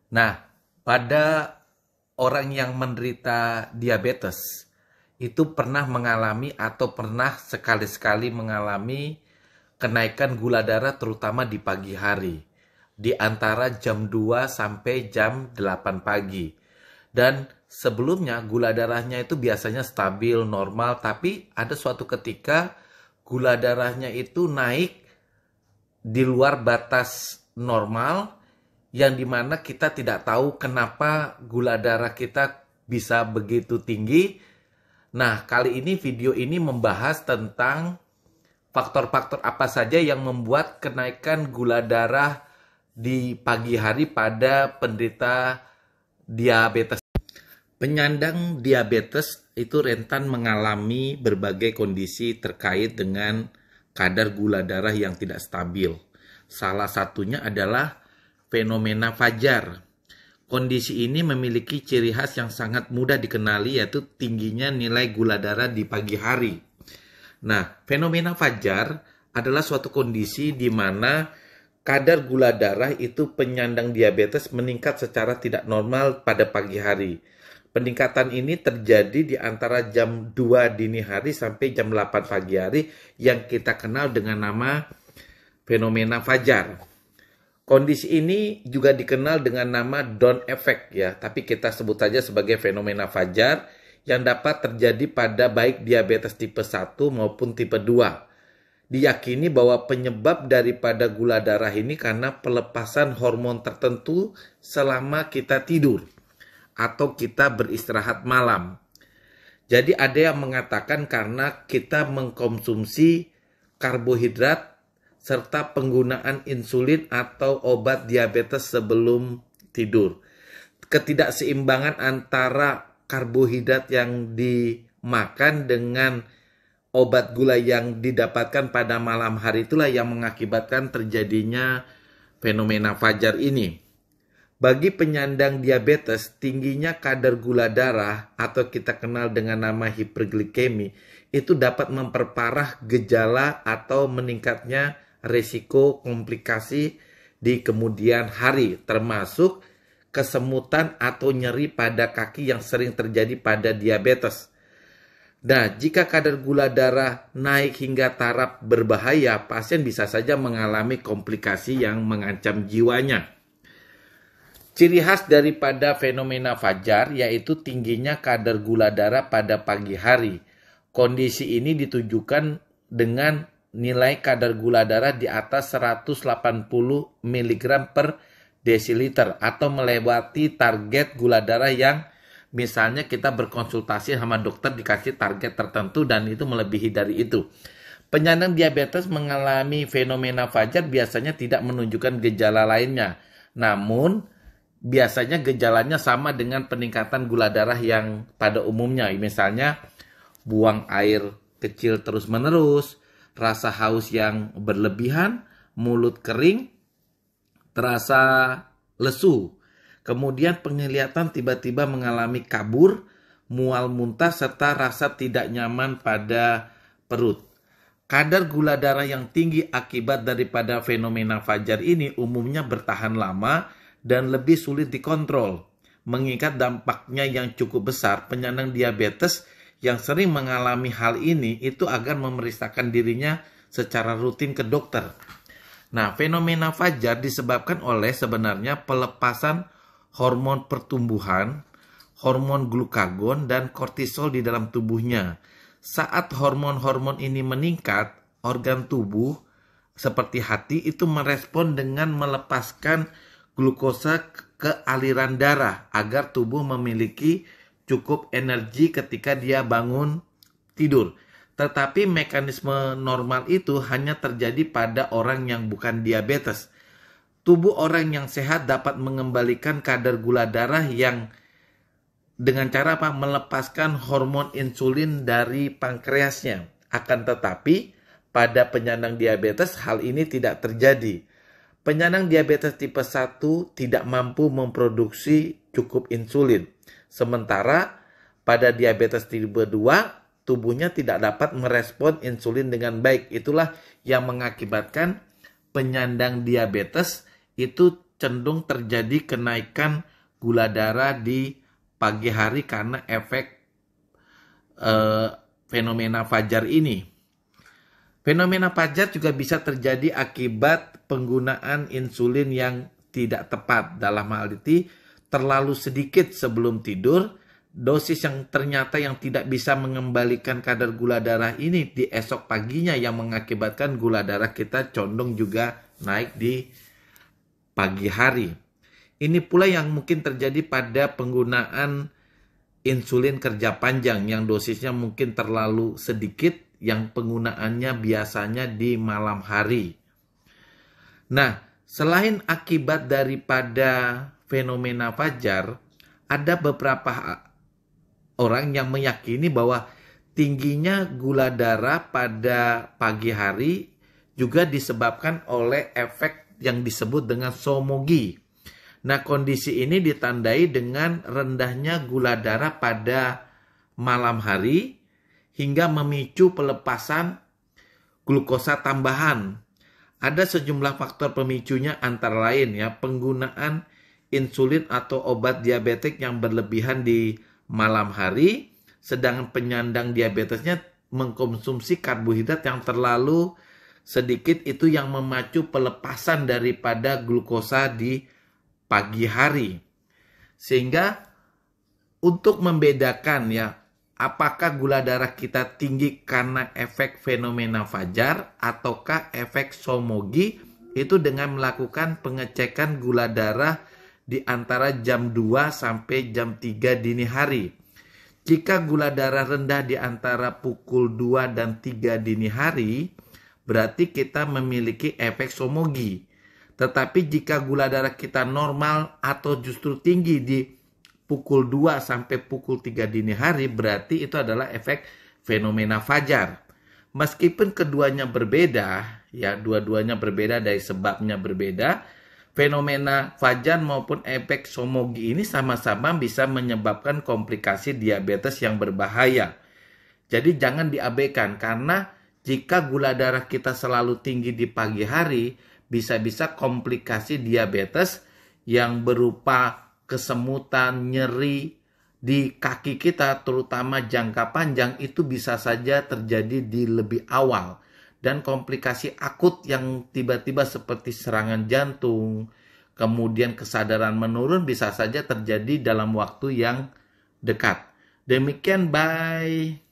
Nah, pada orang yang menderita diabetes itu pernah mengalami atau pernah sekali-sekali mengalami kenaikan gula darah terutama di pagi hari di antara jam 2 sampai jam 8 pagi. Dan sebelumnya gula darahnya itu biasanya stabil, normal, tapi ada suatu ketika gula darahnya itu naik di luar batas normal yang dimana kita tidak tahu kenapa gula darah kita bisa begitu tinggi. Nah, kali ini video ini membahas tentang faktor-faktor apa saja yang membuat kenaikan gula darah di pagi hari pada penderita diabetes. Penyandang diabetes itu rentan mengalami berbagai kondisi terkait dengan kadar gula darah yang tidak stabil. Salah satunya adalah fenomena fajar. Kondisi ini memiliki ciri khas yang sangat mudah dikenali, yaitu tingginya nilai gula darah di pagi hari. Nah, fenomena fajar adalah suatu kondisi di mana kadar gula darah itu penyandang diabetes meningkat secara tidak normal pada pagi hari. Peningkatan ini terjadi di antara jam 2 dini hari sampai jam 8 pagi hari yang kita kenal dengan nama fenomena fajar. Kondisi ini juga dikenal dengan nama dawn effect ya, tapi kita sebut saja sebagai fenomena fajar yang dapat terjadi pada baik diabetes tipe 1 maupun tipe 2. Diyakini bahwa penyebab daripada gula darah ini karena pelepasan hormon tertentu selama kita tidur atau kita beristirahat malam. Jadi ada yang mengatakan karena kita mengkonsumsi karbohidrat serta penggunaan insulin atau obat diabetes sebelum tidur. Ketidakseimbangan antara karbohidrat yang dimakan dengan obat gula yang didapatkan pada malam hari itulah yang mengakibatkan terjadinya fenomena fajar ini. Bagi penyandang diabetes, tingginya kadar gula darah atau kita kenal dengan nama hiperglikemi itu dapat memperparah gejala atau meningkatnya risiko komplikasi di kemudian hari, termasuk kesemutan atau nyeri pada kaki yang sering terjadi pada diabetes. Nah, jika kadar gula darah naik hingga taraf berbahaya, pasien bisa saja mengalami komplikasi yang mengancam jiwanya. Ciri khas daripada fenomena fajar yaitu tingginya kadar gula darah pada pagi hari. Kondisi ini ditunjukkan dengan nilai kadar gula darah di atas 180 mg per desiliter atau melewati target gula darah yang misalnya kita berkonsultasi sama dokter dikasih target tertentu dan itu melebihi dari itu. Penyandang diabetes mengalami fenomena fajar biasanya tidak menunjukkan gejala lainnya. Namun, biasanya gejalanya sama dengan peningkatan gula darah yang pada umumnya. Misalnya, buang air kecil terus-menerus, rasa haus yang berlebihan, mulut kering, terasa lesu. Kemudian penglihatan tiba-tiba mengalami kabur, mual muntah, serta rasa tidak nyaman pada perut. Kadar gula darah yang tinggi akibat daripada fenomena fajar ini umumnya bertahan lama dan lebih sulit dikontrol. Mengingat dampaknya yang cukup besar, penyandang diabetes yang sering mengalami hal ini itu akan memeriksakan dirinya secara rutin ke dokter. Nah, fenomena fajar disebabkan oleh sebenarnya pelepasan hormon pertumbuhan, hormon glukagon, dan kortisol di dalam tubuhnya. Saat hormon-hormon ini meningkat, organ tubuh seperti hati itu merespon dengan melepaskan glukosa ke aliran darah agar tubuh memiliki cukup energi ketika dia bangun tidur. Tetapi mekanisme normal itu hanya terjadi pada orang yang bukan diabetes. Tubuh orang yang sehat dapat mengembalikan kadar gula darah yang dengan cara melepaskan hormon insulin dari pankreasnya. Akan tetapi pada penyandang diabetes hal ini tidak terjadi. Penyandang diabetes tipe 1 tidak mampu memproduksi cukup insulin. Sementara pada diabetes tipe 2 tubuhnya tidak dapat merespon insulin dengan baik. Itulah yang mengakibatkan penyandang diabetes itu cenderung terjadi kenaikan gula darah di pagi hari karena efek fenomena fajar ini. Fenomena fajar juga bisa terjadi akibat penggunaan insulin yang tidak tepat. Dalam hal itu, terlalu sedikit sebelum tidur, dosis yang ternyata yang tidak bisa mengembalikan kadar gula darah ini di esok paginya yang mengakibatkan gula darah kita condong juga naik di pagi hari. Ini pula yang mungkin terjadi pada penggunaan insulin kerja panjang yang dosisnya mungkin terlalu sedikit, yang penggunaannya biasanya di malam hari. Nah, selain akibat daripada fenomena fajar, ada beberapa orang yang meyakini bahwa tingginya gula darah pada pagi hari juga disebabkan oleh efek yang disebut dengan somogi. Nah, kondisi ini ditandai dengan rendahnya gula darah pada malam hari hingga memicu pelepasan glukosa tambahan. Ada sejumlah faktor pemicunya antara lain penggunaan insulin atau obat diabetik yang berlebihan di malam hari, sedangkan penyandang diabetesnya mengkonsumsi karbohidrat yang terlalu sedikit, itu yang memacu pelepasan daripada glukosa di pagi hari. Sehingga untuk membedakan apakah gula darah kita tinggi karena efek fenomena fajar ataukah efek somogi, itu dengan melakukan pengecekan gula darah di antara jam 2 sampai jam 3 dini hari. Jika gula darah rendah di antara pukul 2 dan 3 dini hari, berarti kita memiliki efek somogi. Tetapi jika gula darah kita normal atau justru tinggi di pukul 2 sampai pukul 3 dini hari, berarti itu adalah efek fenomena fajar. Meskipun keduanya berbeda, dua-duanya berbeda dari sebabnya berbeda, fenomena fajar maupun efek somogi ini sama-sama bisa menyebabkan komplikasi diabetes yang berbahaya. Jadi jangan diabaikan, karena jika gula darah kita selalu tinggi di pagi hari, bisa-bisa komplikasi diabetes yang berupa kesemutan, nyeri di kaki kita, terutama jangka panjang, itu bisa saja terjadi di lebih awal. Dan komplikasi akut yang tiba-tiba seperti serangan jantung, kemudian kesadaran menurun, bisa saja terjadi dalam waktu yang dekat. Demikian, bye.